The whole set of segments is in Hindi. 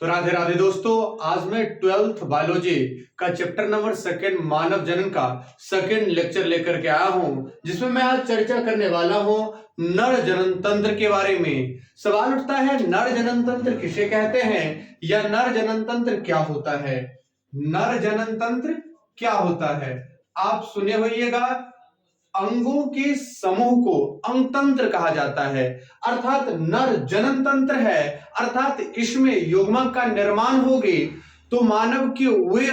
तो राधे राधे दोस्तों, आज मैं 12th बायोलॉजी का चैप्टर नंबर 2 मानव जनन का सेकंड लेक्चर लेकर के आया हूं, जिसमें मैं आज चर्चा करने वाला हूं नर जनन तंत्र के बारे में। सवाल उठता है, नर जनन तंत्र किसे कहते हैं या नर जनन तंत्र क्या होता है? नर जनन तंत्र क्या होता है आप सुने होइएगा। अंगों के समूह को अंग तंत्र कहा जाता है, अर्थात नर जनन तंत्र है, अर्थात इसमें युग्मक का निर्माण होगी तो मानव के वे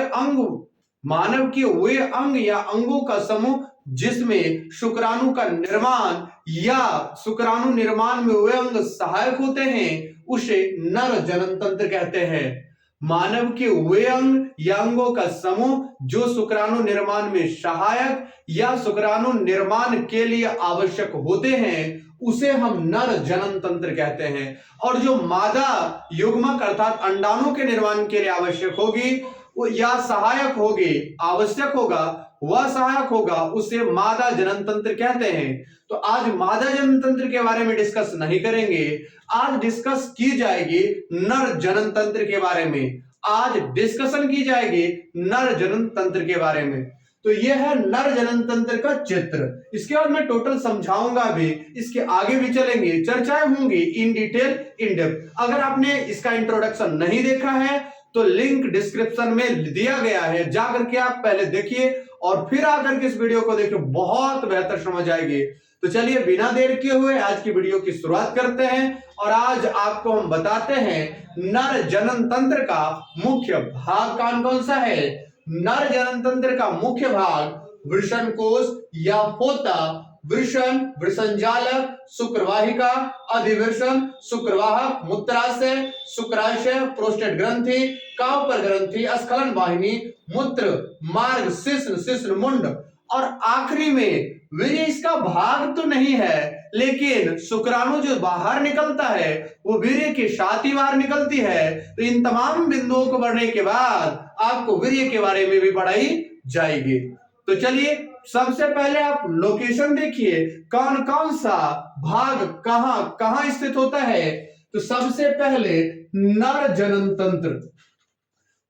अंग या अंगों का समूह जिसमें शुक्राणु का निर्माण या शुक्राणु निर्माण में वे अंग सहायक होते हैं उसे नर जनन तंत्र कहते हैं। मानव के वे अंग या अंगों का समूह जो शुक्राणु निर्माण में सहायक या शुक्राणु निर्माण के लिए आवश्यक होते हैं उसे हम नर जनन तंत्र कहते हैं। और जो मादा युग्मक अर्थात अंडाणु के निर्माण के लिए आवश्यक होगी वो या सहायक होगी, आवश्यक होगा वह सहायक होगा, उसे मादा जनन तंत्र कहते हैं। तो आज मादा जनन तंत्र के बारे में डिस्कस नहीं करेंगे, आज डिस्कस की जाएगी नर जनन तंत्र के बारे में। आज डिस्कशन की जाएगी नर जनन तंत्र के बारे में। तो यह है नर जनन तंत्र का चित्र। इसके बाद मैं टोटल समझाऊंगा भी, इसके आगे भी चलेंगे, चर्चाएं होंगी इन डिटेल इन डेप्थ। अगर आपने इसका इंट्रोडक्शन नहीं देखा है तो लिंक डिस्क्रिप्शन में दिया गया है, जाकर के आप पहले देखिए और फिर आकर के इस वीडियो को देखिए, बहुत बेहतर समझ आएगी। तो चलिए बिना देर किए हुए आज की वीडियो की शुरुआत करते हैं और आज आपको हम बताते हैं नर जनन तंत्र का मुख्य भाग कौन कौन सा है। नर जनन तंत्र का मुख्य भाग वृषण कोश या पोता, वृषण, वृषणजालक, शुक्रवाहिका, अधिवृषण, शुक्रवाहक, मूत्राशय, शुक्राशय, प्रोस्टेट ग्रंथि, काउपर ग्रंथि, स्खलन वाहिनी, मूत्र मार्ग, शिश्न, शिश्न मुंड और आखिरी में वीर्य। इसका भाग तो नहीं है लेकिन शुक्राणु जो बाहर निकलता है वो वीर्य के साथ ही बाहर निकलती है। तो इन तमाम बिंदुओं को बढ़ने के बाद आपको वीर्य के बारे में भी पढ़ाई जाएगी। तो चलिए सबसे पहले आप लोकेशन देखिए, कौन कौन सा भाग कहां कहां स्थित होता है। तो सबसे पहले नर जनन तंत्र,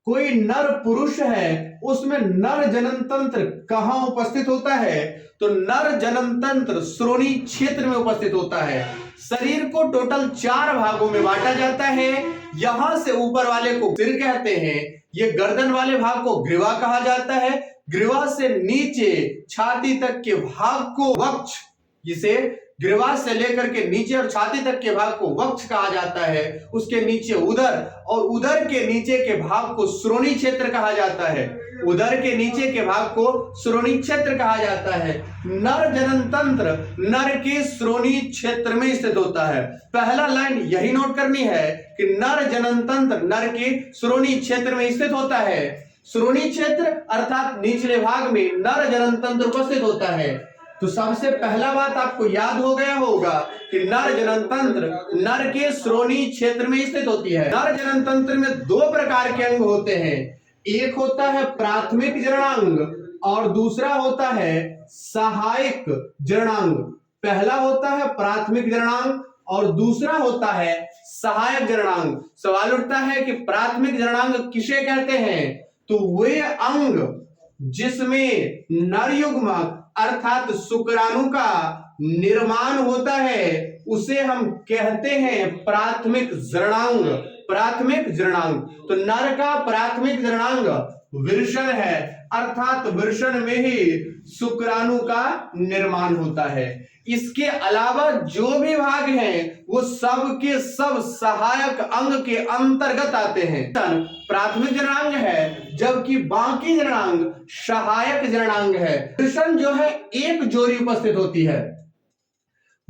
कोई नर पुरुष है उसमें नर जनन तंत्र कहां उपस्थित होता है? तो नर जनन तंत्र श्रोणि क्षेत्र में उपस्थित होता है। शरीर को टोटल 4 भागों में बांटा जाता है। यहां से ऊपर वाले को सिर कहते हैं, ये गर्दन वाले भाग को ग्रीवा कहा जाता है, ग्रीवा से नीचे छाती तक के भाग को वक्ष, जिसे ग्रीवा से लेकर के नीचे और छाती तक के भाग को वक्ष कहा जाता है, उसके नीचे उदर और उदर के नीचे के भाग को श्रोणि क्षेत्र कहा जाता है, उदर के नीचे के भाग को श्रोणि क्षेत्र कहा जाता है। नर जनन तंत्र नर के श्रोणि क्षेत्र में स्थित होता है। पहला लाइन यही नोट करनी है कि नर जनन तंत्र नर के श्रोणि क्षेत्र में स्थित होता है। श्रोणि क्षेत्र अर्थात निचले भाग में नर जनन तंत्र उपस्थित होता है। तो सबसे पहला बात आपको याद हो गया होगा कि नर जनन तंत्र नर के श्रोणि क्षेत्र में स्थित होती है। नर जनन तंत्र में 2 प्रकार के अंग होते हैं, एक होता है प्राथमिक जननांग और दूसरा होता है सहायक जननांग। पहला होता है प्राथमिक जननांग और दूसरा होता है सहायक जननांग। सवाल उठता है कि प्राथमिक जननांग किसे कहते हैं? तो वे अंग जिसमें नर युग्मक अर्थात शुक्राणु का निर्माण होता है उसे हम कहते हैं प्राथमिक जननांग। प्राथमिक जननांग, तो नर का प्राथमिक जननांग वृषण है, अर्थात वृषण में ही शुक्राणु का निर्माण होता है। इसके अलावा जो भी भाग हैं वो सब के सब सहायक अंग के अंतर्गत आते हैं। प्राथमिक जननांग है जबकि बाकी जननांग सहायक जननांग है। वृषण जो है एक जोड़ी उपस्थित होती है,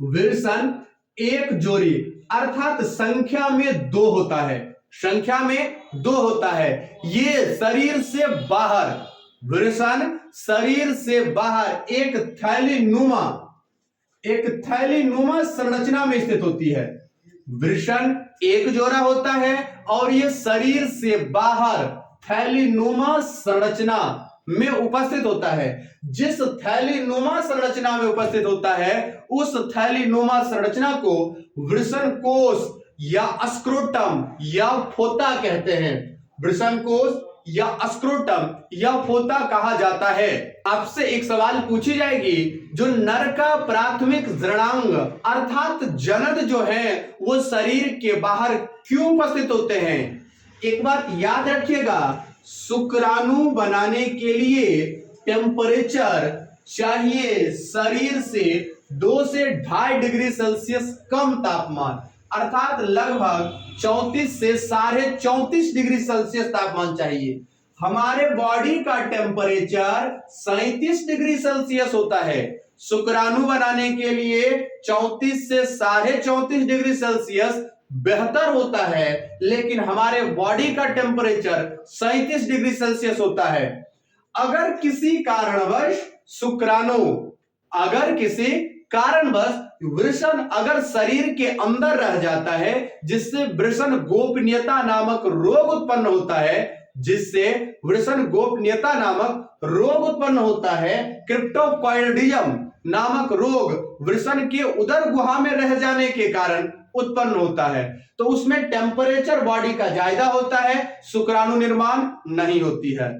वृषण एक जोड़ी अर्थात संख्या में 2 होता है, संख्या में 2 होता है। ये शरीर से बाहर, वृषण शरीर से बाहर एक थैली नुमा संरचना में स्थित होती है। वृषण एक जोड़ा होता है और ये शरीर से बाहर थैली नुमा संरचना में उपस्थित होता है। जिस थैली नुमा संरचना में उपस्थित होता है उस थैली नुमा संरचना को वृषण कोश या स्क्रोटम या फोता कहते हैं। वृषण कोश या स्क्रोटम या फोता कहा जाता है। आपसे एक सवाल पूछी जाएगी, जो नर का प्राथमिक जृणांग अर्थात जनन जो है वो शरीर के बाहर क्यों उपस्थित होते हैं? एक बात याद रखिएगा, शुक्राणु बनाने के लिए टेम्परेचर चाहिए शरीर से 2 से 2.5 डिग्री सेल्सियस कम तापमान, अर्थात लगभग 34 से 34.5 डिग्री सेल्सियस तापमान चाहिए। हमारे बॉडी का टेम्परेचर 37 डिग्री सेल्सियस होता है। शुक्राणु बनाने के लिए 34 से 34.5 डिग्री सेल्सियस बेहतर होता है, लेकिन हमारे बॉडी का टेम्परेचर 37 डिग्री सेल्सियस होता है। अगर किसी कारणवश वृषण अगर शरीर के अंदर रह जाता है, जिससे वृषण गोपनीयता नामक रोग उत्पन्न होता है, क्रिप्टोकॉइडिज्म नामक रोग वृषण के उदर गुहा में रह जाने के कारण उत्पन्न होता है, तो उसमें टेम्परेचर बॉडी का ज्यादा होता है, शुक्राणु निर्माण नहीं होती है।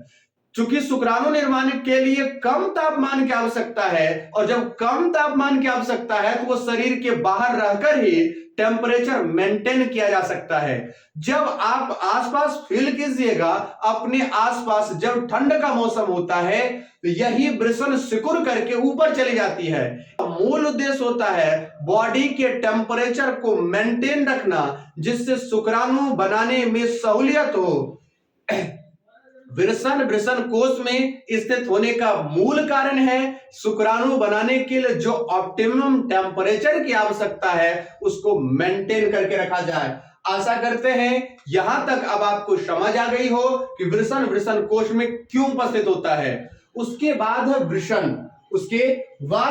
चूंकि शुक्राणु निर्माण के लिए कम तापमान की आवश्यकता है, और जब कम तापमान की आवश्यकता है तो वो शरीर के बाहर रहकर ही टेम्परेचर मेंटेन किया जा सकता है। जब आप आसपास फील कीजिएगा, अपने आसपास जब ठंड का मौसम होता है तो यही वृषण सिकुड़ करके ऊपर चली जाती है। मूल उद्देश्य होता है बॉडी के टेम्परेचर को मेंटेन रखना, जिससे शुक्राणु बनाने में सहूलियत हो। वृषण कोश में स्थित होने का मूल कारण है शुक्राणु बनाने के लिए जो ऑप्टिमम टेम्परेचर की आवश्यकता है उसको मेंटेन करके रखा जाए। आशा करते हैं यहां तक अब आपको समझ आ गई हो कि वृषण कोश में क्यों उपस्थित होता है। उसके बाद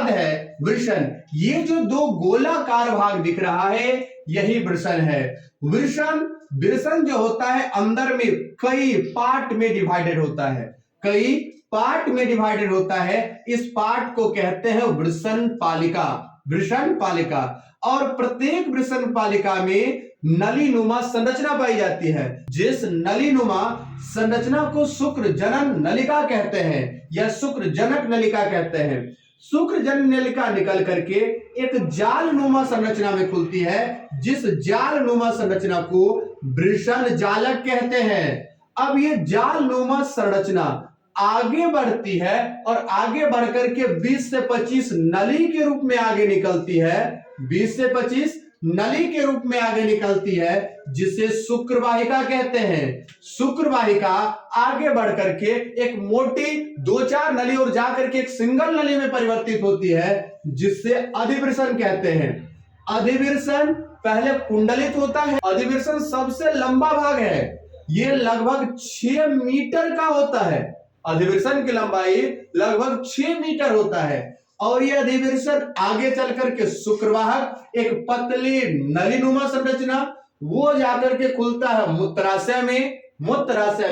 है वृषण। ये जो 2 गोलाकार भाग दिख रहा है यही वृषण है। वृषण जो होता है अंदर में कई पार्ट में डिवाइडेड होता है। इस पार्ट को कहते हैं वृषण पालिका। और प्रत्येक वृषण पालिका में नलीनुमा संरचना पाई जाती है। जिस नलीनुमा संरचना को शुक्र जनन नलिका कहते हैं या शुक्र जनक नलिका कहते हैं। शुक्र जनन नलिका निकल करके एक जालनुमा संरचना में खुलती है, जिस जालनुमा संरचना को वृषण जालक कहते हैं। अब ये जालनुमा संरचना आगे बढ़ती है और आगे बढ़कर के 20 से 25 नली के रूप में आगे निकलती है। 20 से 25 नली के रूप में आगे निकलती है, जिसे शुक्रवाहिका कहते हैं। शुक्रवाहिका आगे बढ़ करके एक मोटी 2-4 नली और जाकर के एक सिंगल नली में परिवर्तित होती है, जिससे अधिवृषण कहते हैं। अधिवृषण पहले कुंडलित होता है। अधिवृषण सबसे लंबा भाग है, ये लगभग 6 मीटर का होता है। अधिवृषण की लंबाई लगभग 6 मीटर होता है। और यह अधिवृषण आगे चल करके शुक्रवाहक एक पतली नलीनुमा संरचना वो जाकर के खुलता है मूत्राशय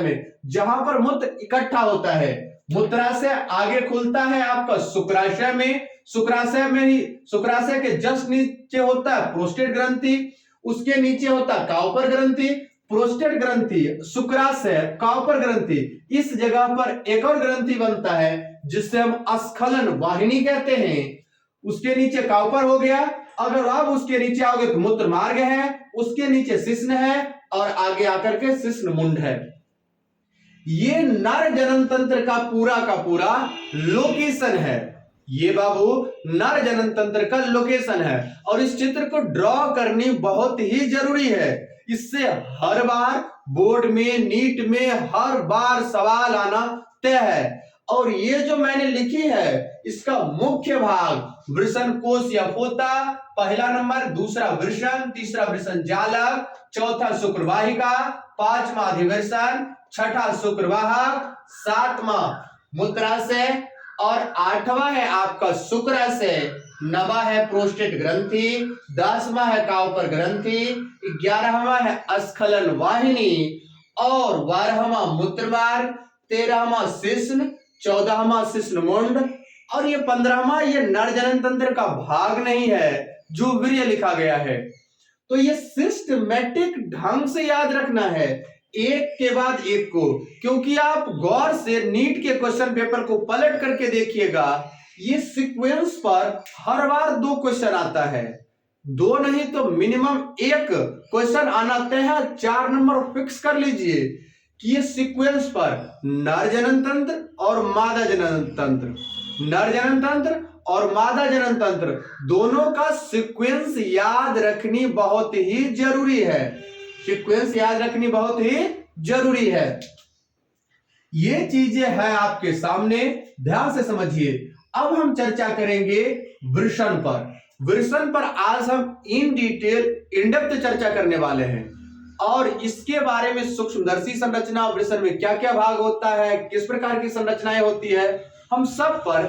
में जहां पर मूत्र इकट्ठा होता है। मूत्राशय आगे खुलता है आपका शुक्राशय में। शुक्राशय के जस्ट नीचे होता है प्रोस्टेट ग्रंथि, उसके नीचे होता है काउपर ग्रंथि। प्रोस्टेट ग्रंथि, शुक्राशय, काउपर ग्रंथि, इस जगह पर एक और ग्रंथि बनता है जिससे हम स्खलन वाहिनी कहते हैं। उसके नीचे काउपर हो गया। अगर आप उसके नीचे आओगे तो मूत्र मार्ग है, उसके नीचे शिश्न है और आगे आकर के शिश्न मुंड है। ये नर जनन तंत्र का पूरा लोकेशन है। ये बाबू नर जनन तंत्र का लोकेशन है और इस चित्र को ड्रॉ करनी बहुत ही जरूरी है। इससे हर बार बोर्ड में, नीट में हर बार सवाल आना तय है। और ये जो मैंने लिखी है इसका मुख्य भाग वृषण कोश या फोता, पहला नंबर, दूसरा वृषण, तीसरा वृषण जालक, चौथा शुक्रवाहिका, पांचवा अधिवृषण, छठा शुक्रवाहक, सातवां मूत्राशय और आठवां है आपका शुक्राशय, नवा है प्रोस्टेट ग्रंथि, 10वां है काउपर ग्रंथि, 11वां है स्खलन वाहिनी और 12वां मूत्रमार्ग, 13वां शिश्न, 14वां शिश्न मुंड और ये 15वां ये नर जनन तंत्र का भाग नहीं है जो वीर्य लिखा गया है। तो ये सिस्टमैटिक ढंग से याद रखना है, एक के बाद एक को, क्योंकि आप गौर से नीट के क्वेश्चन पेपर को पलट करके देखिएगा, ये सीक्वेंस पर हर बार 2 क्वेश्चन आता है, 2 नहीं तो मिनिमम 1 क्वेश्चन आना तय है। 4 नंबर फिक्स कर लीजिए कि ये सीक्वेंस पर नर जनन तंत्र और मादा जनन तंत्र, नर जनन तंत्र और मादा जनन तंत्र दोनों का सीक्वेंस याद रखनी बहुत ही जरूरी है, सीक्वेंस याद रखनी बहुत ही जरूरी है। ये चीजें है आपके सामने, ध्यान से समझिए। अब हम चर्चा करेंगे वृषण पर। वृषण पर आज हम इन डिटेल इन डेप्थ चर्चा करने वाले हैं और इसके बारे में सूक्ष्मदर्शी संरचना, वृषण में क्या क्या भाग होता है, किस प्रकार की संरचनाएं होती है, हम सब पर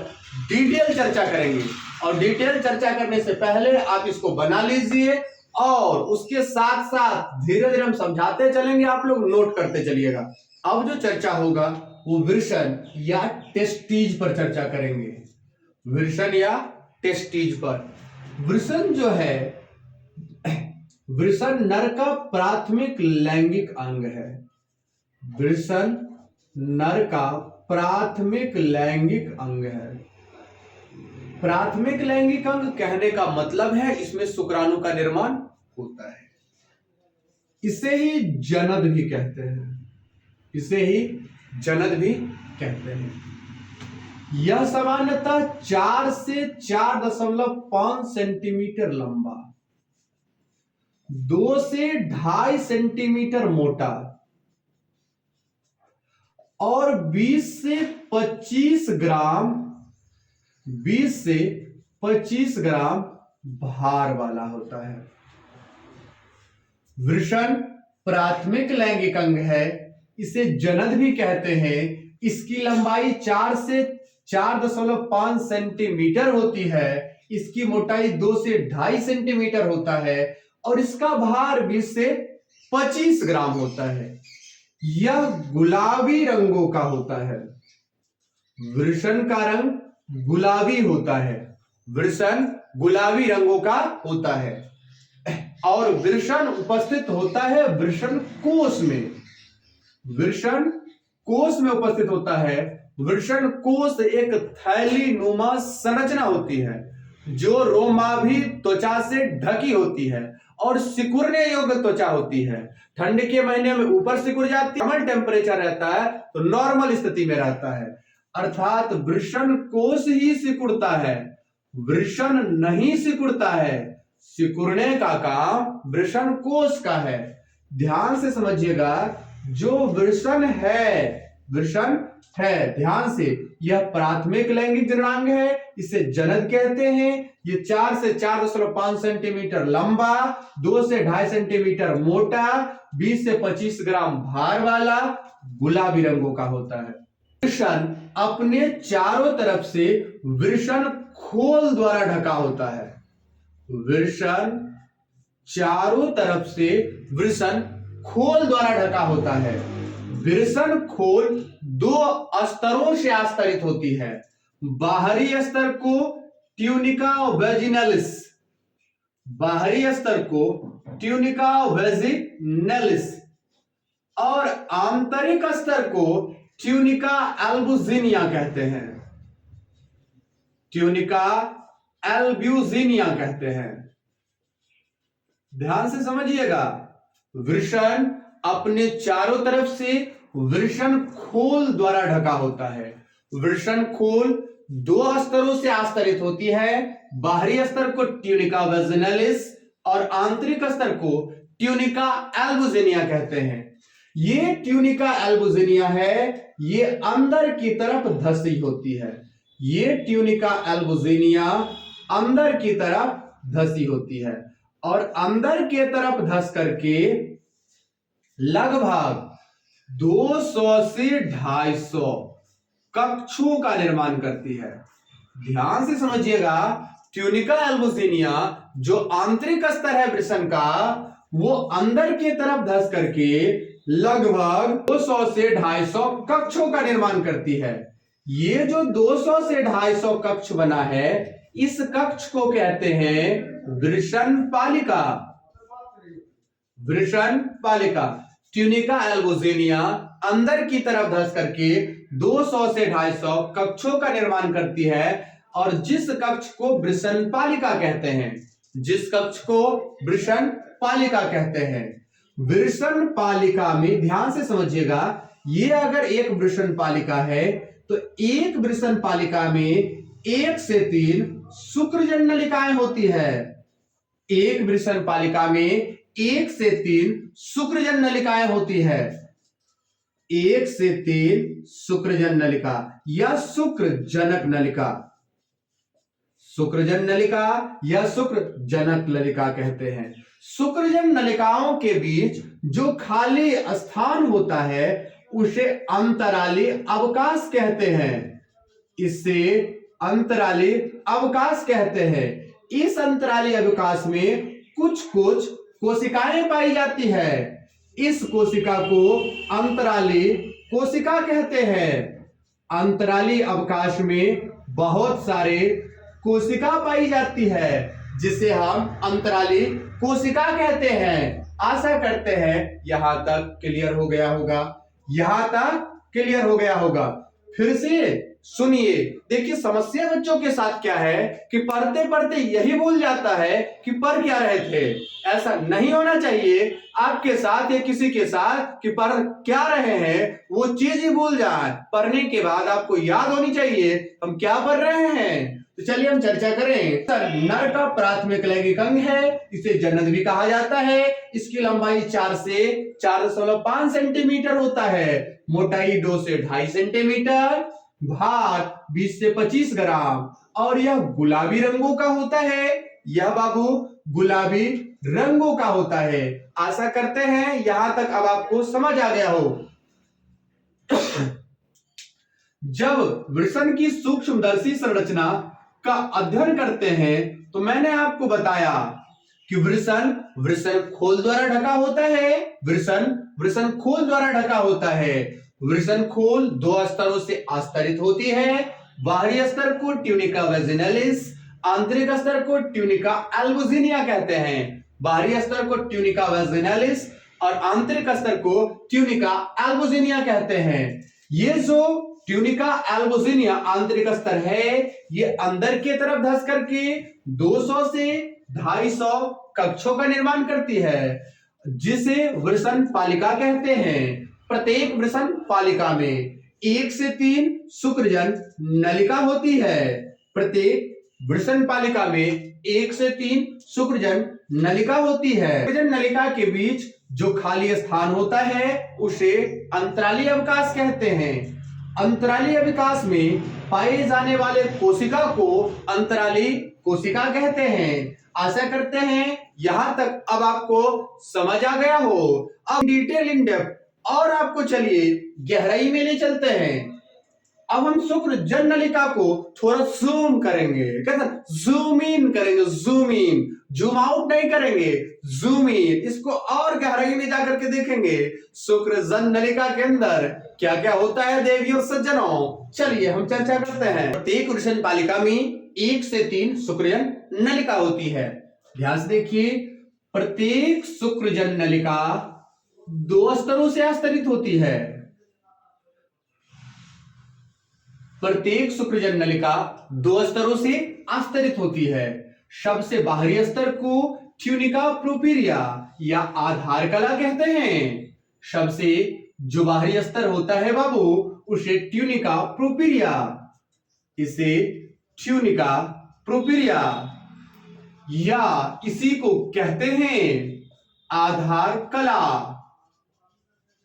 डिटेल चर्चा करेंगे। और डिटेल चर्चा करने से पहले आप इसको बना लीजिए और उसके साथ साथ धीरे धीरे हम समझाते चलेंगे, आप लोग नोट करते चलिएगा। अब जो चर्चा होगा वो वृषण या टेस्टीज पर चर्चा करेंगे, वृषण या टेस्टीज पर। वृषण जो है, वृषण नर का प्राथमिक लैंगिक अंग है, वृषण नर का प्राथमिक लैंगिक अंग है। प्राथमिक लैंगिक अंग कहने का मतलब है इसमें शुक्राणु का निर्माण होता है, इसे ही जनद भी कहते हैं, इसे ही जनद भी कहते हैं। यह सामान्यतः 4 से 4.5 सेंटीमीटर लंबा, 2 से 2.5 सेंटीमीटर मोटा और 20 से 25 ग्राम, 20 से 25 ग्राम भार वाला होता है। वृषण प्राथमिक लैंगिक अंग है, इसे जनद भी कहते हैं। इसकी लंबाई 4 से 4.5 सेंटीमीटर होती है, इसकी मोटाई 2 से 2.5 सेंटीमीटर होता है और इसका भार 20 से 25 ग्राम होता है। यह गुलाबी रंगों का होता है, वृषण का रंग गुलाबी होता है, वृषण गुलाबी रंगों का होता है। और वृषण उपस्थित होता है वृषण कोश में, वृषण कोश में उपस्थित होता है। वृषण कोश एक थैली नुमा संरचना होती है जो रोमाभी त्वचा से ढकी होती है और सिकुड़ने योग्य त्वचा होती है। ठंड के महीने में ऊपर सिकुड़ जाती है, नॉर्मल टेम्परेचर रहता है तो नॉर्मल स्थिति में रहता है, अर्थात वृषण कोश ही सिकुड़ता है, वृषण नहीं सिकुड़ता है। सिकुड़ने का काम वृषण कोश का है। ध्यान से समझिएगा, जो वृषण है, वृषण है, ध्यान से, यह प्राथमिक लैंगिक जननांग है, इसे जनद कहते हैं। ये 4 से 4.5 सेंटीमीटर लंबा, 2 से 2.5 सेंटीमीटर मोटा, 20 से 25 ग्राम भार वाला, गुलाबी रंगों का होता है। वृषण अपने चारों तरफ से वृषण खोल द्वारा ढका होता है, वृषण चारों तरफ से वृषण खोल द्वारा ढका होता है। वृषण खोल 2 स्तरों से आस्तरित होती है। बाहरी स्तर को ट्यूनिका वेजिनलिस, बाहरी स्तर को ट्यूनिका वेजिनलिस और आंतरिक स्तर को ट्यूनिका एल्बुजिनिया कहते हैं, ट्यूनिका एल्ब्यूजिनिया कहते हैं। ध्यान से समझिएगा, वृषण अपने चारों तरफ से वृषण खोल द्वारा ढका होता है। वृषण खोल 2 स्तरों से आस्तरित होती है। बाहरी स्तर को ट्यूनिका वेजिनलिस और आंतरिक स्तर को ट्यूनिका एल्बुजिनिया कहते हैं। ये ट्यूनिका एल्बुजिनिया है, ये अंदर की तरफ धसी होती है, ये ट्यूनिका एल्बुजिनिया अंदर की तरफ धसी होती है और अंदर की तरफ धस करके लगभग 200 से 250 कक्षों का निर्माण करती है। ध्यान से समझिएगा, ट्यूनिका एल्बुजिनिया जो आंतरिक स्तर है वृषण का, वो अंदर की तरफ धस करके लगभग 200 से 250 कक्षों का निर्माण करती है। ये जो 200 से 250 कक्ष बना है, इस कक्ष को कहते हैं वृषण पालिका, वृषण पालिका ट्यूनिका एल्बोजेनिया अंदर की तरफ धंस करके 200 से 250 कक्षों का निर्माण करती है, और जिस कक्ष को वृषण पालिका कहते हैं, जिस कक्ष को वृषण पालिका कहते हैं, वृषण पालिका में ध्यान से समझिएगा, ये अगर एक वृषण पालिका है तो एक वृषण पालिका में 1 से 3 शुक्रजन नलिकाएं होती है। एक वृषण पालिका में 1 से 3 शुक्रजन नलिकाएं होती है। 1 से 3 शुक्रजन नलिका या शुक्रजनक नलिका, शुक्रजन नलिका या शुक्रजनक नलिका कहते हैं। शुक्रजन नलिकाओं के बीच जो खाली स्थान होता है उसे अंतराली अवकाश कहते हैं। इसे अंतराली अवकाश कहते हैं। इस अंतराली अवकाश में कुछ कोशिकाएं पाई जाती है। इस कोशिका को अंतराली कोशिका कहते हैं। अंतराली अवकाश में बहुत सारे कोशिका पाई जाती है, जिसे हम अंतराली कोशिका कहते हैं। आशा करते हैं यहां तक क्लियर हो गया होगा, यहां तक क्लियर हो गया होगा। फिर से सुनिए, देखिए समस्या बच्चों के साथ क्या है कि पढ़ते पढ़ते यही भूल जाता है कि पढ़ क्या रहे थे। ऐसा नहीं होना चाहिए आपके साथ या किसी के साथ कि पढ़ क्या रहे हैं वो चीज ही भूल जाए। पढ़ने के बाद आपको याद होनी चाहिए हम क्या पढ़ रहे हैं। तो चलिए हम चर्चा करें। नर का प्राथमिक लैंगिक अंग है, इसे जनन भी कहा जाता है। इसकी लंबाई 4 से 4.5 सेंटीमीटर होता है, मोटाई 2 से 2.5 सेंटीमीटर, भार 20 से 25 ग्राम, और यह गुलाबी रंगों का होता है। यह बाबू गुलाबी रंगों का होता है। आशा करते हैं यहां तक अब आपको समझ आ गया हो। जब वृषण की सूक्ष्मदर्शी संरचना का अध्ययन करते हैं तो मैंने आपको बताया कि वृषण खोल द्वारा ढका होता है। वृषण खोल द्वारा ढका होता है। वृषण खोल 2 स्तरों से आस्तरित होती है। बाहरी स्तर को ट्यूनिका वेजिनलिस, आंतरिक स्तर को ट्यूनिका एल्बोजेनिया कहते हैं। बाहरी स्तर को ट्यूनिका वेजिनलिस और आंतरिक स्तर को ट्यूनिका एल्बोजेनिया कहते हैं। ये जो ट्यूनिका एल्बोजेनिया आंतरिक स्तर है, ये अंदर की तरफ धंस करके 200 से 250 कक्षों का निर्माण करती है, जिसे वृषण पालिका कहते हैं। प्रत्येक वृषण पालिका में 1 से 3 शुक्रजन नलिका होती है। प्रत्येक वृषण पालिका में 1 से 3 शुक्रजन नलिका होती है। शुक्रजन नलिका के बीच जो खाली स्थान होता है उसे अंतराली अवकाश कहते हैं। अंतराली अवकाश में पाए जाने वाले कोशिका को अंतराली कोशिका कहते हैं। आशा करते हैं यहां तक अब आपको समझ आ गया हो। अब डिटेल इन डेप्थ और आपको चलिए गहराई में ले चलते हैं। अब हम शुक्रजन नलिका को थोड़ा जूम करेंगे, जूम इन करेंगे, जूम इन, जूम आउट नहीं करेंगे, जूम इन। इसको और गहराई में जाकर के देखेंगे शुक्रजन नलिका के अंदर क्या क्या होता है देवी और सज्जनों। चलिए हम चर्चा करते हैं। प्रत्येक वृषण पालिका में 1 से 3 शुक्रजन नलिका होती है। ध्यान से देखिए, प्रत्येक शुक्रजन नलिका 2 स्तरों से आस्तरित होती है। प्रत्येक शुक्रजन नलिका 2 स्तरों से आस्तरित होती है। सबसे बाहरी स्तर को ट्यूनिका प्रोपेरिया या आधार कला कहते हैं। सबसे जो बाहरी स्तर होता है बाबू उसे ट्यूनिका प्रोपेरिया, इसे ट्यूनिका प्रोपेरिया या इसी को कहते हैं आधार कला।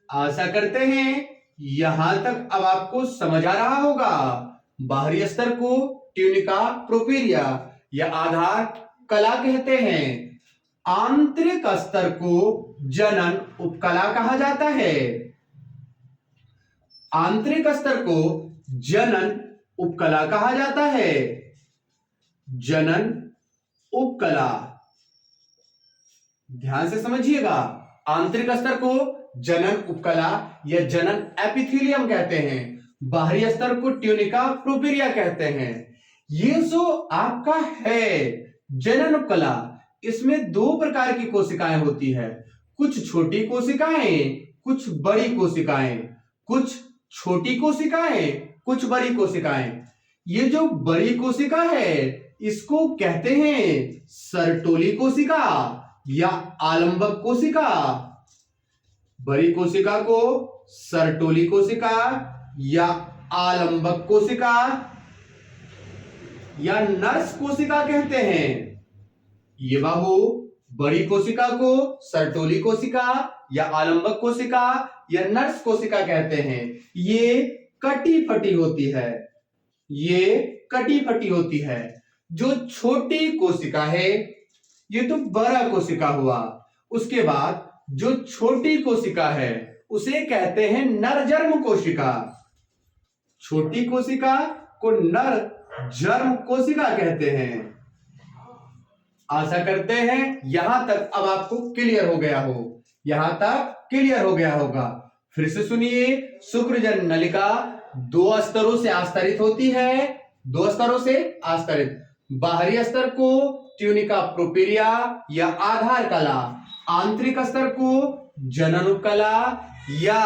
आशा करते हैं यहां तक अब आपको समझ आ रहा होगा। बाहरी स्तर को ट्यूनिका प्रोपेरिया या आधार कला कहते हैं। आंतरिक स्तर को जनन उपकला कहा जाता है। आंतरिक स्तर को जनन उपकला कहा जाता है। जनन उपकला, ध्यान से समझिएगा। आंतरिक स्तर को जनन उपकला या जनन एपिथेलियम कहते हैं। बाहरी स्तर को ट्यूनिका प्रोपेरिया कहते हैं। ये जो आपका है जनन उपकला, इसमें 2 प्रकार की कोशिकाएं होती है। कुछ छोटी कोशिकाएं, कुछ बड़ी कोशिकाएं, कुछ छोटी कोशिकाएं, कुछ बड़ी कोशिकाएं। ये जो बड़ी कोशिका है इसको कहते हैं सर्टोली कोशिका या आलंबक कोशिका। बड़ी कोशिका को सर्टोली कोशिका या आलंबक कोशिका या नर्स कोशिका कहते हैं। ये बाबू बड़ी कोशिका को सर्टोली कोशिका या आलंबक कोशिका या नर्स कोशिका कहते हैं। ये कटी फटी होती है, ये कटी फटी होती है। जो छोटी कोशिका है ये तो बड़ा कोशिका हुआ। उसके बाद जो छोटी कोशिका है उसे कहते हैं नरजर्म कोशिका। छोटी कोशिका को नरजर्म कोशिका कहते हैं। आशा करते हैं यहां तक अब आपको क्लियर हो गया हो, यहां तक क्लियर हो गया होगा। फिर से सुनिए, शुक्रजन नलिका दो स्तरों से आस्तरित होती है, दो स्तरों से आस्तरित। बाहरी स्तर को ट्यूनिका प्रोपेरिया या आधार कला, आंतरिक स्तर को जनन उपकला या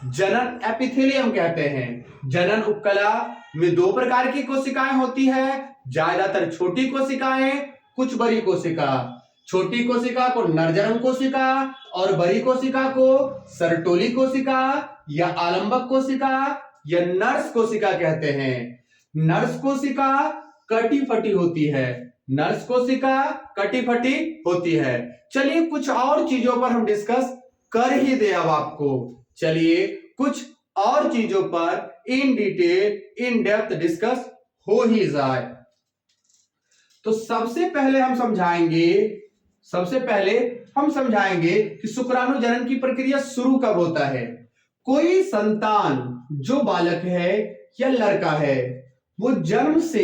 जनन एपिथेलियम कहते हैं। जनन उपकला में दो प्रकार की कोशिकाएं होती है, ज्यादातर छोटी कोशिकाएं, कुछ बड़ी कोशिका। छोटी कोशिका को नरजर्म कोशिका और बड़ी कोशिका को सर्टोली कोशिका या आलंबक कोशिका या नर्स कोशिका कहते हैं। नर्स कोशिका कटी फटी होती है, नर्स कोशिका कटी फटी होती है। चलिए कुछ और चीजों पर हम डिस्कस कर ही दे अब आपको। चलिए कुछ और चीजों पर in detail in depth discuss हो ही जाए। तो सबसे पहले हम समझाएंगे कि शुक्राणु जनन की प्रक्रिया शुरू कब होता है। कोई संतान जो बालक है या लड़का है वो जन्म से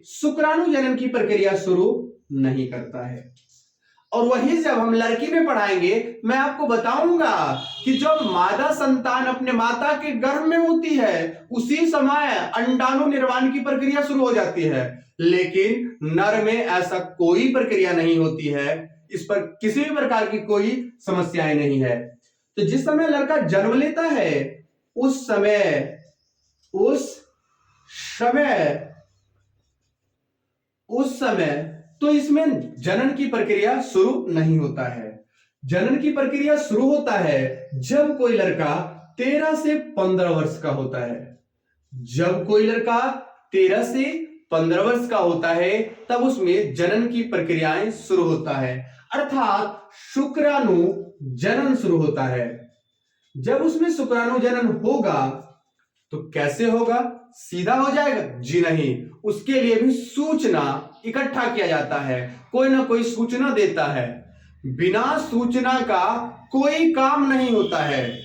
शुक्राणु जनन की प्रक्रिया शुरू नहीं करता है। और वही जब हम लड़की में पढ़ाएंगे मैं आपको बताऊंगा कि जब मादा संतान अपने माता के गर्भ में होती है उसी समय अंडाणु निर्माण की प्रक्रिया शुरू हो जाती है। लेकिन नर में ऐसा कोई प्रक्रिया नहीं होती है, इस पर किसी भी प्रकार की कोई समस्याएं नहीं है। तो जिस समय लड़का जन्म लेता है उस समय तो इसमें जनन की प्रक्रिया शुरू नहीं होता है। जनन की प्रक्रिया शुरू होता है जब कोई लड़का 13 से 15 वर्ष का होता है। जब कोई लड़का 13 से 15 वर्ष का होता है तब उसमें जनन की प्रक्रियाएं शुरू होता है, अर्थात शुक्राणु जनन शुरू होता है। जब उसमें शुक्राणु जनन होगा तो कैसे होगा? सीधा हो जाएगा? जी नहीं, उसके लिए भी सूचना इकट्ठा किया जाता है, कोई ना कोई सूचना देता है। बिना सूचना का कोई काम नहीं होता है।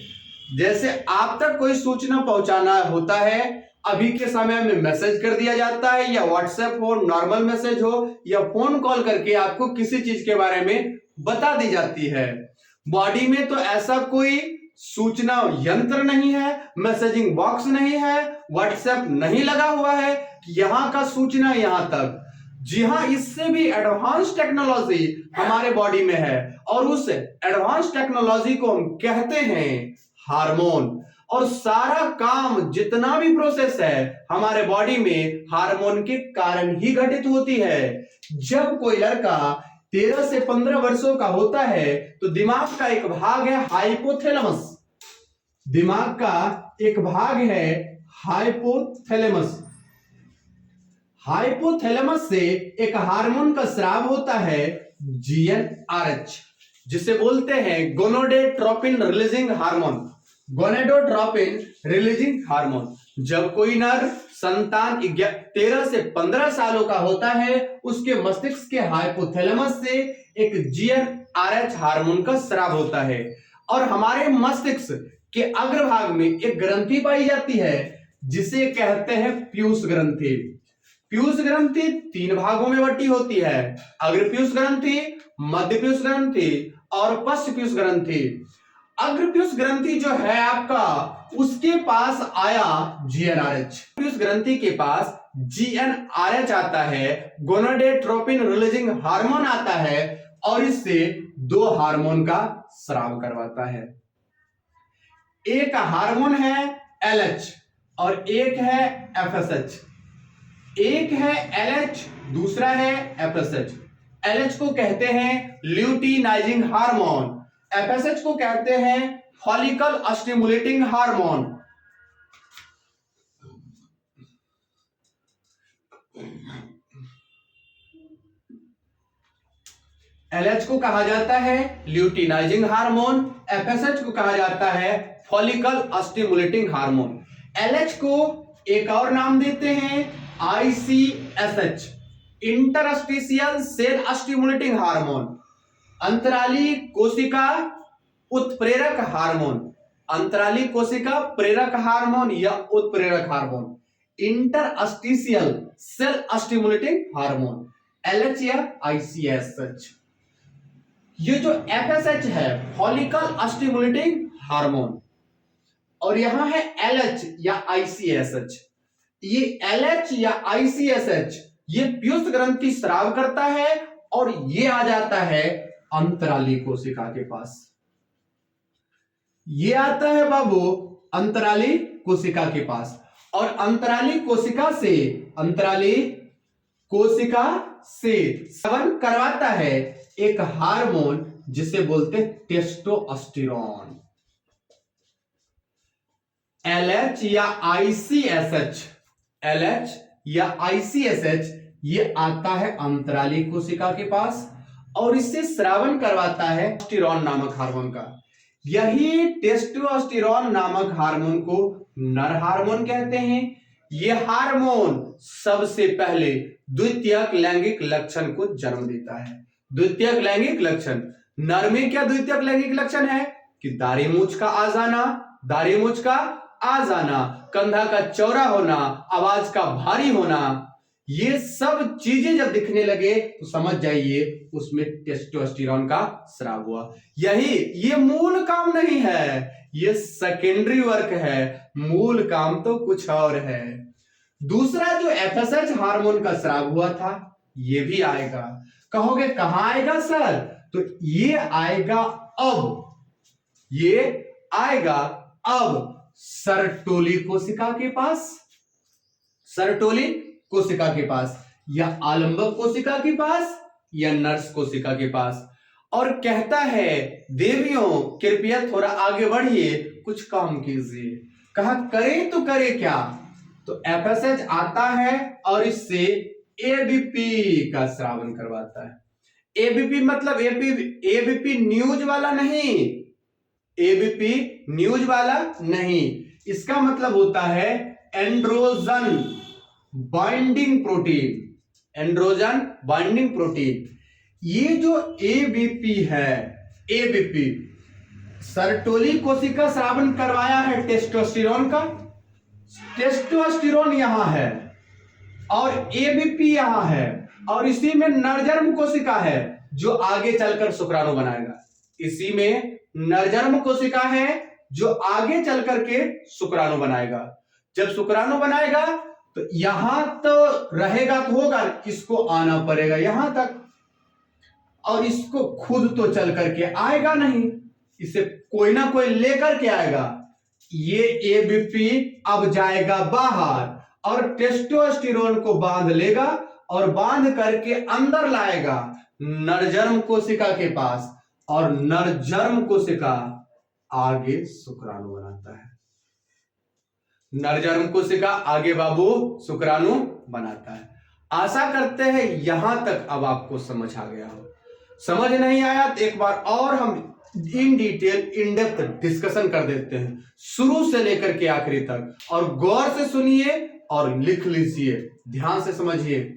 जैसे आप तक कोई सूचना पहुंचाना होता है, अभी के समय में मैसेज कर दिया जाता है, या व्हाट्सएप हो, नॉर्मल मैसेज हो, या फोन कॉल करके आपको किसी चीज के बारे में बता दी जाती है। बॉडी में तो ऐसा कोई सूचना यंत्र नहीं है, मैसेजिंग बॉक्स नहीं है, व्हाट्सएप नहीं लगा हुआ है कि यहां का सूचना यहां तक। जी हां, इससे भी एडवांस टेक्नोलॉजी हमारे बॉडी में है और उस एडवांस टेक्नोलॉजी को हम कहते हैं हार्मोन। और सारा काम जितना भी प्रोसेस है हमारे बॉडी में हार्मोन के कारण ही घटित होती है। जब कोई लड़का 13 से 15 वर्षों का होता है तो दिमाग का एक भाग है हाइपोथैलेमस। दिमाग का एक भाग है हाइपोथैलेमस। हाइपोथैलेमस से एक हार्मोन का स्राव होता है GnRH, जिसे बोलते हैं gonadotropin releasing hormone. Gonadotropin releasing hormone. जब कोई नर संतान 13 से 15 सालों का होता है उसके मस्तिष्क के हाइपोथैलेमस से एक GnRH हार्मोन का स्राव होता है। और हमारे मस्तिष्क के अग्रभाग में एक ग्रंथि पाई जाती है जिसे कहते हैं पीयूष ग्रंथि। पीयूष ग्रंथि 3 भागों में बटी होती है, अग्र पीयूष ग्रंथि, मध्य पीयूष ग्रंथि और पश्च पीयूष ग्रंथि। अग्र पीयूष ग्रंथि जो है आपका उसके पास आया GnRH। पीयूष ग्रंथि के पास GnRH आता है, गोनाडोट्रोपिन रिलीजिंग हार्मोन आता है और इससे दो हार्मोन का स्राव करवाता है। एक हार्मोन है LH और एक है FSH। एक है LH, दूसरा है FSH। LH को कहते हैं ल्यूटिनाइजिंग हार्मोन, FSH को कहते हैं फॉलिकल स्टिमुलेटिंग हार्मोन। LH को कहा जाता है ल्यूटिनाइजिंग हार्मोन, FSH को कहा जाता है फॉलिकल स्टिमुलेटिंग हार्मोन। LH को एक और नाम देते हैं ICSH, interstitial cell stimulating hormone, अंतराली कोशिका उत्प्रेरक हार्मोन, अंतराली कोशिका प्रेरक हार्मोन या उत्प्रेरक hormone, interstitial cell stimulating hormone, LH या ICSH। ये जो FSH है फॉलिकल स्टिमुलेटिंग हार्मोन, और यहां है LH या ICSH। ये LH या ICSH ये पीयूष ग्रंथि स्राव करता है और ये आ जाता है अंतराली कोशिका के पास। ये आता है बाबू अंतराली कोशिका के पास, और अंतराली कोशिका से स्रावन करवाता है एक हार्मोन जिसे बोलते टेस्टोस्टेरोन। LH या ICSH ये आता है अंतराली कोशिका के पास और इससे स्रावन करवाता है टेस्टोस्टेरोन नामक हार्मोन का। यही टेस्टोस्टेरोन नामक हार्मोन को नर हार्मोन कहते हैं। यह हार्मोन सबसे पहले द्वितीयक लैंगिक लक्षण को जन्म देता है। द्वितीयक लैंगिक लक्षण, नर में क्या द्वितीयक लैंगिक लक्षण है कि दाढ़ी मूंछ का आ जाना, कंधा का चौड़ा होना, आवाज का भारी होना, ये सब चीजें जब दिखने लगे तो समझ जाइए उसमें टेस्टोस्टेरोन का स्राव हुआ। ये मूल काम नहीं है, ये सेकेंडरी वर्क है, मूल काम तो कुछ और है। दूसरा जो FSH हार्मोन का स्राव हुआ था ये भी आएगा। कहोगे कहां आएगा सर? तो ये आएगा अब सर्टोली कोशिका के पास या आलंबक कोशिका के पास या नर्स कोशिका के पास, और कहता है देवियों कृपया थोड़ा आगे बढ़िए, कुछ काम कीजिए। कहा करें तो करे क्या? तो FSH आता है और इससे ABP का स्रावन करवाता है। ABP मतलब ABP न्यूज वाला नहीं, इसका मतलब होता है एंड्रोजन बाइंडिंग प्रोटीन। ये जो ABP है, ABP सर्टोली कोशिका स्रावन करवाया है टेस्टोस्टेरोन का। टेस्टोस्टेरोन यहां है और ABP यहां है, और इसी में नरजर्म कोशिका है जो आगे चलकर शुक्राणु बनाएगा। इसी में नरजर्म कोशिका है जो आगे चल करके शुक्राणु बनाएगा। जब शुक्राणु बनाएगा तो यहां तो रहेगा तो होगा, इसको आना पड़ेगा यहां तक, और इसको खुद तो चल करके आएगा नहीं, इसे कोई ना कोई लेकर के आएगा। ये ABP अब जाएगा बाहर और टेस्टोस्टेरोन को बांध लेगा और बांध करके अंदर लाएगा नरजर्म कोशिका के पास, और नरजर्म कोशिका आगे शुक्राणु बनाता है। नरजर्म कोशिका आगे बाबू शुक्राणु बनाता है। आशा करते हैं यहां तक अब आपको समझ आ गया हो। समझ नहीं आया तो एक बार और हम in detail in depth discussion कर देते हैं, शुरू से लेकर के आखिरी तक, और गौर से सुनिए और लिख लीजिए, ध्यान से समझिए।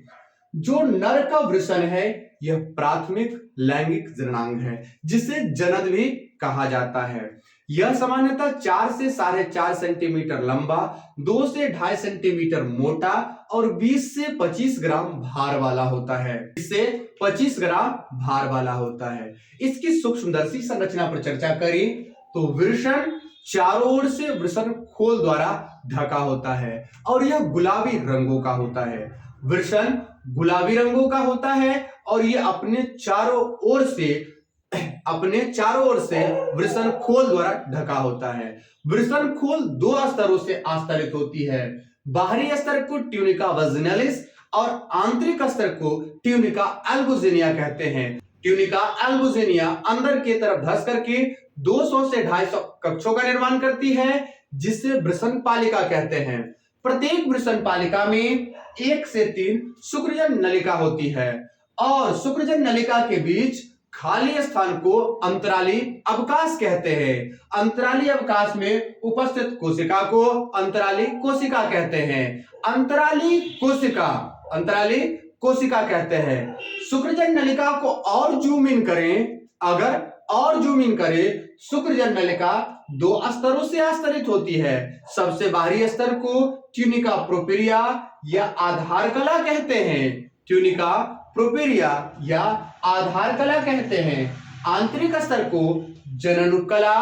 जो नर का वृषण है यह प्राथमिक लैंगिक जननांग है जिसे जनन भी कहा जाता है। यह सामान्यतः 4 से 4.5 सेंटीमीटर लंबा, 2 से 2.5 सेंटीमीटर मोटा और 20 से 25 ग्राम भार वाला होता है। इससे 25 ग्राम भार वाला होता है। इसकी सूक्ष्मदर्शी संरचना पर चर्चा करें तो वृषण चारों ओर से वृषण खोल द्वारा ढका होता है और यह गुलाबी रंगों का होता है। वृषण गुलाबी रंगों का होता है और यह अपने चारों ओर से अपने चारों ओर से वृषण खोल द्वारा ढका होता है। वृषण खोल दो स्तरों से आस्तरित होती है। बाहरी स्तर को ट्यूनिका वजिनालिस और आंतरिक स्तर को ट्यूनिका एल्बुजिनिया कहते हैं। ट्यूनिका एल्बुजिनिया अंदर की तरफ धस करके 200 से 250 कक्षों का निर्माण करती है, जिसे वृषण पालिका कहते हैं। प्रत्येक वृषण पालिका में 1 से 3 शुक्रजन नलिका होती है और शुक्रजन नलिका के बीच खाली स्थान को अंतराली अवकाश कहते हैं। अंतराली अवकाश में उपस्थित कोशिका को अंतराली कोशिका कहते हैं। अंतराली कोशिका कहते हैं। शुक्रजन नलिका को और जूम इन करें, अगर और जूम इन करें, शुक्रजन नलिका 2 स्तरों से आस्तरित होती है। सबसे बाहरी स्तर को ट्यूनिका प्रोपेरिया या आधार कला कहते हैं। ट्यूनिका प्रोपेरिया या आधार कला कहते हैं। आंतरिक स्तर को जननुकला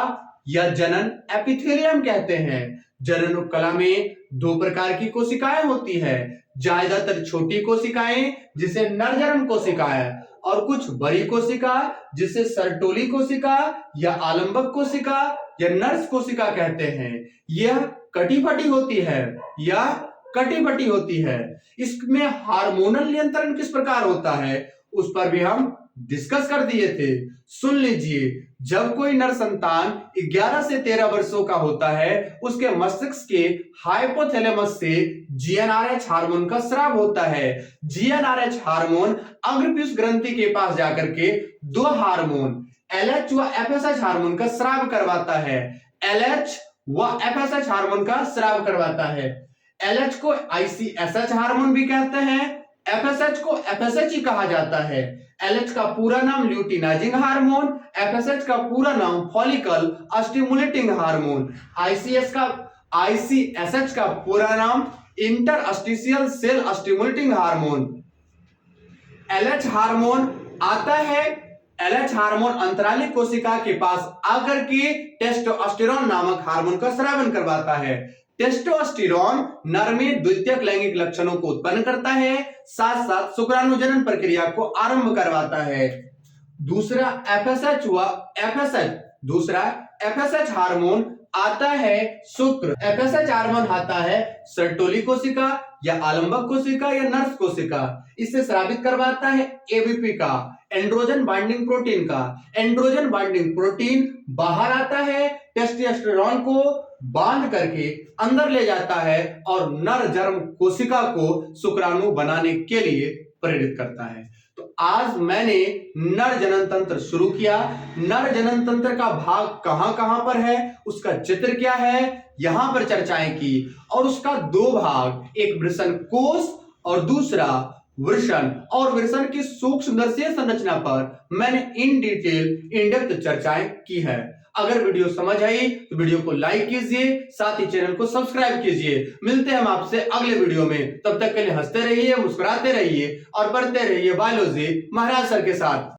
या जनन एपिथेलियम कहते हैं। जननुकला में 2 प्रकार की कोशिकाएं होती है। ज्यादातर छोटी कोशिकाएं जिसे नरजन्म कोशिकाएं और कुछ बड़ी कोशिका जिसे सर्टोली कोशिका या आलंबक कोशिका या नर्स कोशिका कहते हैं। यह कटिपटी होती है। इसमें हार्मोनल नियंत्रण किस प्रकार होता है उस पर भी हम डिस्कस कर दिए थे। सुन लीजिए, जब कोई नर संतान 11 से 13 वर्षों का होता है, उसके मस्तिष्क के हाइपोथैलेमस से जीएनआरएच हार्मोन का स्राव होता है। जीएनआरएच हार्मोन अग्रपीयूष ग्रंथि के पास जाकर के 2 हार्मोन एलएच व एफएसएच हार्मोन का स्राव करवाता है। एलएच व एफएसएच हार्मोन का स्राव करवाता है। एलएच को आईसीएसएच हार्मोन भी कहते हैं, एफएसएच को एफएसएच ही कहा जाता है। एलएच का पूरा नाम ल्यूटिनाइजिंग हार्मोन, एफएसएच का पूरा नाम फॉलिकल स्टिमुलेटिंग हार्मोन, आईसीएसएच का पूरा नाम interstitial cell stimulating hormone. LH hormone आता है, एलएच हार्मोन अंतराली कोशिका के पास आकर के टेस्टोस्टेरोन नामक हार्मोन का स्रावन करवाता है। टेस्टोस्टेरोन नर में द्वितीयक लैंगिक लक्षणों को उत्पन्न करता है, साथ साथ शुक्राणुजनन प्रक्रिया को आरंभ करवाता है। दूसरा एफएसएच हार्मोन आता है शुक्र। एफएसएच हार्मोन आता है सर्टोली कोशिका या आलंबक कोशिका या नर्स कोशिका। इससे स्रावित करवाता है एबीपी का, एंड्रोजन बाइंडिंग प्रोटीन का। एंड्रोजन बाइंडिंग प्रोटीन बाहर आता है, टेस्टोस्टेरोन को बांध करके अंदर ले जाता है और नर जर्म कोशिका को शुक्राणु बनाने के लिए प्रेरित करता है। तो आज मैंने नर जनन तंत्र शुरू किया। नर जनन तंत्र का भाग कहां कहां पर है, उसका चित्र क्या है, यहां पर चर्चाएं की और उसका 2 भाग, एक वृषण कोश और दूसरा वृषण और वृषण की सूक्ष्मदर्शीय संरचना पर मैंने इन डिटेल इन डेप्थ चर्चाएं की है। अगर वीडियो समझ आई तो वीडियो को लाइक कीजिए, साथ ही चैनल को सब्सक्राइब कीजिए। मिलते हैं हम आपसे अगले वीडियो में, तब तक के लिए हंसते रहिए, मुस्कुराते रहिए और पढ़ते रहिए बायोलॉजी महाराज सर के साथ।